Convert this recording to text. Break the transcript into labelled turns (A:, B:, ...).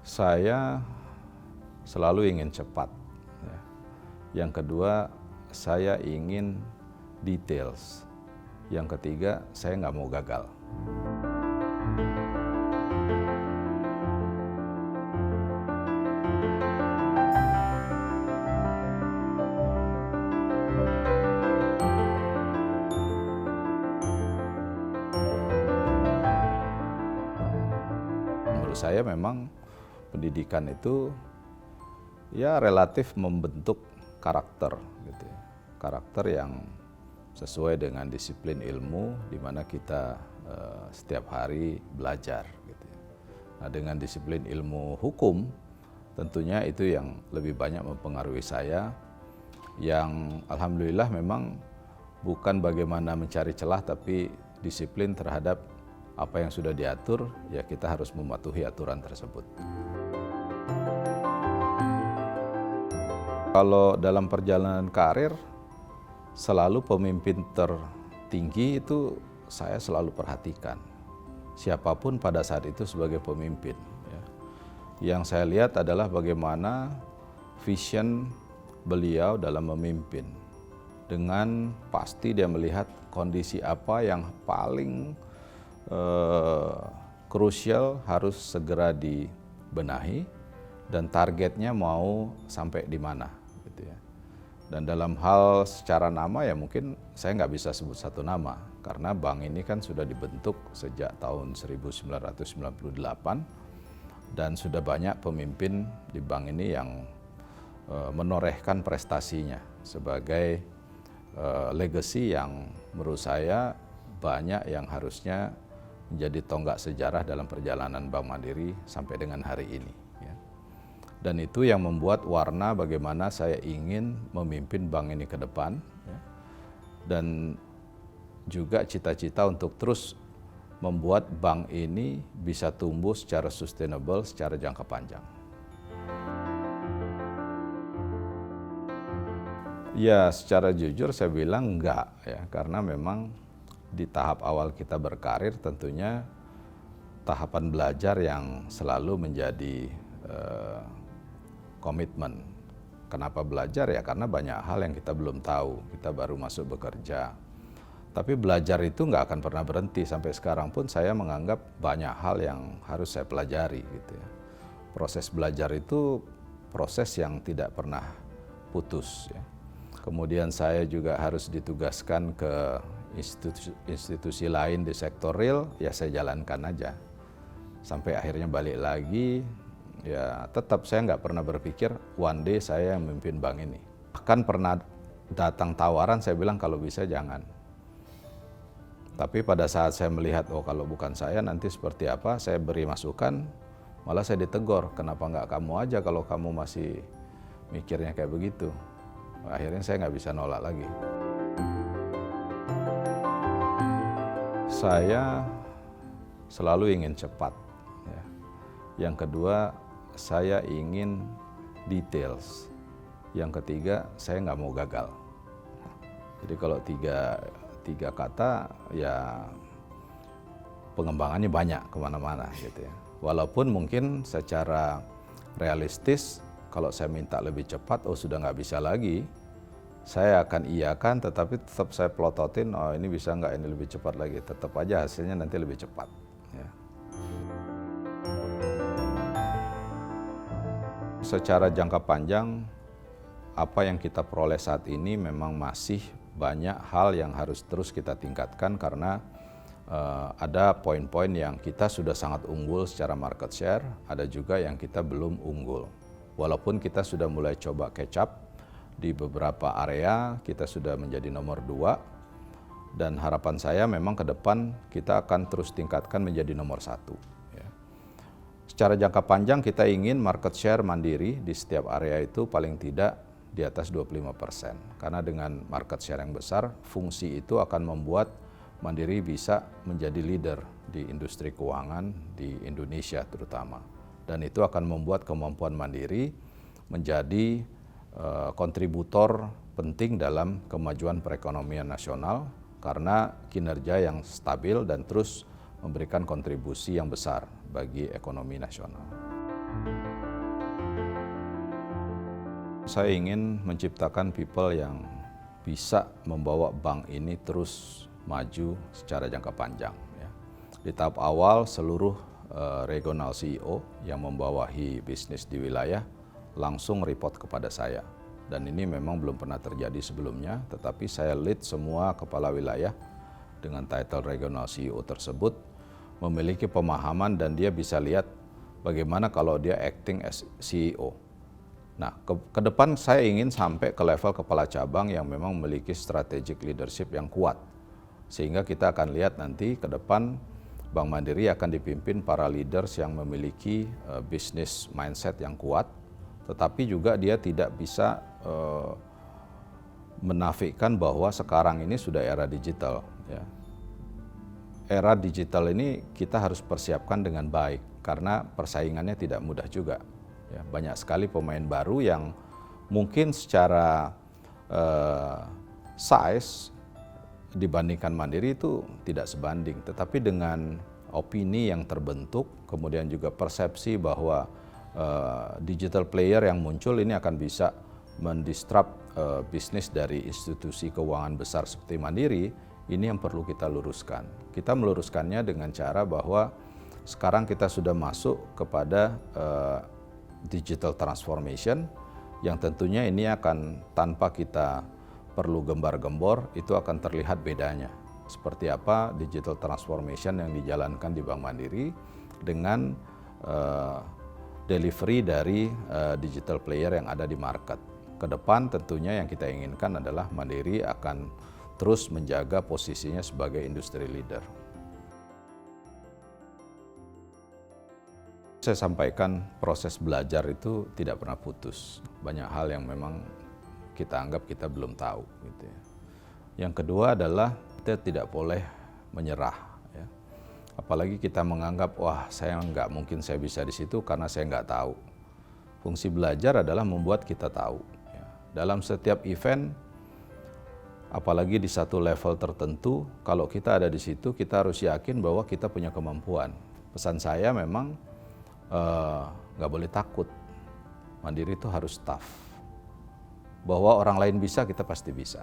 A: Saya selalu ingin cepat. Ya. Yang kedua, saya ingin details. Yang ketiga, saya nggak mau gagal. Menurut saya memang pendidikan itu ya relatif membentuk karakter gitu ya. Karakter yang sesuai dengan disiplin ilmu di mana kita setiap hari belajar gitu ya. Nah, dengan disiplin ilmu hukum tentunya itu yang lebih banyak mempengaruhi saya, yang alhamdulillah memang bukan bagaimana mencari celah tapi disiplin terhadap apa yang sudah diatur, ya kita harus mematuhi aturan tersebut. Kalau dalam perjalanan karir, selalu pemimpin tertinggi itu saya selalu perhatikan. Siapapun pada saat itu sebagai pemimpin. Ya. Yang saya lihat adalah bagaimana vision beliau dalam memimpin. Dengan pasti dia melihat kondisi apa yang paling krusial harus segera dibenahi dan targetnya mau sampai di mana gitu ya. Dan dalam hal secara nama ya mungkin saya nggak bisa sebut satu nama karena bank ini kan sudah dibentuk sejak tahun 1998 dan sudah banyak pemimpin di bank ini yang menorehkan prestasinya sebagai legacy yang menurut saya banyak yang harusnya menjadi tonggak sejarah dalam perjalanan Bank Mandiri sampai dengan hari ini. Ya. Dan itu yang membuat warna bagaimana saya ingin memimpin bank ini ke depan. Ya. Dan juga cita-cita untuk terus membuat bank ini bisa tumbuh secara sustainable, secara jangka panjang. Ya, secara jujur saya bilang enggak ya, karena memang di tahap awal kita berkarir tentunya tahapan belajar yang selalu menjadi komitmen. Kenapa belajar ya? Karena banyak hal yang kita belum tahu, kita baru masuk bekerja. Tapi belajar itu nggak akan pernah berhenti, sampai sekarang pun saya menganggap banyak hal yang harus saya pelajari gitu ya. Proses belajar itu proses yang tidak pernah putus ya. Kemudian saya juga harus ditugaskan ke institusi lain di sektor real, ya saya jalankan aja. Sampai akhirnya balik lagi, ya tetap saya nggak pernah berpikir one day saya yang memimpin bank ini. Bahkan pernah datang tawaran, saya bilang kalau bisa jangan. Tapi pada saat saya melihat, oh kalau bukan saya nanti seperti apa, saya beri masukan, malah saya ditegur, kenapa nggak kamu aja kalau kamu masih mikirnya kayak begitu. Akhirnya saya nggak bisa nolak lagi. Saya selalu ingin cepat. Ya. Yang kedua, saya ingin details. Yang ketiga, saya nggak mau gagal. Jadi kalau tiga kata, ya pengembangannya banyak kemana-mana gitu ya. Walaupun mungkin secara realistis, kalau saya minta lebih cepat, oh sudah nggak bisa lagi. Saya akan iyakan, tetapi tetap saya pelototin, oh ini bisa nggak, ini lebih cepat lagi. Tetap aja hasilnya nanti lebih cepat. Ya. Secara jangka panjang, apa yang kita peroleh saat ini memang masih banyak hal yang harus terus kita tingkatkan karena ada poin-poin yang kita sudah sangat unggul secara market share, ada juga yang kita belum unggul. Walaupun kita sudah mulai coba catch up, di beberapa area kita sudah menjadi nomor 2 dan harapan saya memang ke depan kita akan terus tingkatkan menjadi nomor 1. Ya. Secara jangka panjang kita ingin market share Mandiri di setiap area itu paling tidak di atas 25%. Karena dengan market share yang besar, fungsi itu akan membuat Mandiri bisa menjadi leader di industri keuangan di Indonesia terutama. Dan itu akan membuat kemampuan Mandiri menjadi kontributor penting dalam kemajuan perekonomian nasional karena kinerja yang stabil dan terus memberikan kontribusi yang besar bagi ekonomi nasional. Saya ingin menciptakan people yang bisa membawa bank ini terus maju secara jangka panjang. Ya. Di tahap awal seluruh regional CEO yang membawahi bisnis di wilayah langsung report kepada saya. Dan ini memang belum pernah terjadi sebelumnya, tetapi saya lead semua kepala wilayah dengan title regional CEO tersebut memiliki pemahaman dan dia bisa lihat bagaimana kalau dia acting as CEO. Nah, ke depan saya ingin sampai ke level kepala cabang yang memang memiliki strategic leadership yang kuat. Sehingga kita akan lihat nanti ke depan Bank Mandiri akan dipimpin para leaders yang memiliki business mindset yang kuat, tetapi juga dia tidak bisa menafikan bahwa sekarang ini sudah era digital. Ya. Era digital ini kita harus persiapkan dengan baik, karena persaingannya tidak mudah juga. Ya, banyak sekali pemain baru yang mungkin secara size dibandingkan Mandiri itu tidak sebanding. Tetapi dengan opini yang terbentuk, kemudian juga persepsi bahwa digital player yang muncul ini akan bisa mendisrupt bisnis dari institusi keuangan besar seperti Mandiri, ini yang perlu kita luruskan. Kita meluruskannya dengan cara bahwa sekarang kita sudah masuk kepada digital transformation yang tentunya ini akan tanpa kita perlu gembar-gembor, itu akan terlihat bedanya. Seperti apa digital transformation yang dijalankan di Bank Mandiri dengan delivery dari digital player yang ada di market. Ke depan tentunya yang kita inginkan adalah Mandiri akan terus menjaga posisinya sebagai industry leader. Saya sampaikan proses belajar itu tidak pernah putus. Banyak hal yang memang kita anggap kita belum tahu. Gitu ya. Yang kedua adalah kita tidak boleh menyerah. Ya. Apalagi kita menganggap, wah saya nggak mungkin saya bisa di situ karena saya nggak tahu. Fungsi belajar adalah membuat kita tahu. Ya. Dalam setiap event, apalagi di satu level tertentu, kalau kita ada di situ kita harus yakin bahwa kita punya kemampuan. Pesan saya memang nggak boleh takut. Mandiri itu harus tough. Bahwa orang lain bisa, kita pasti bisa.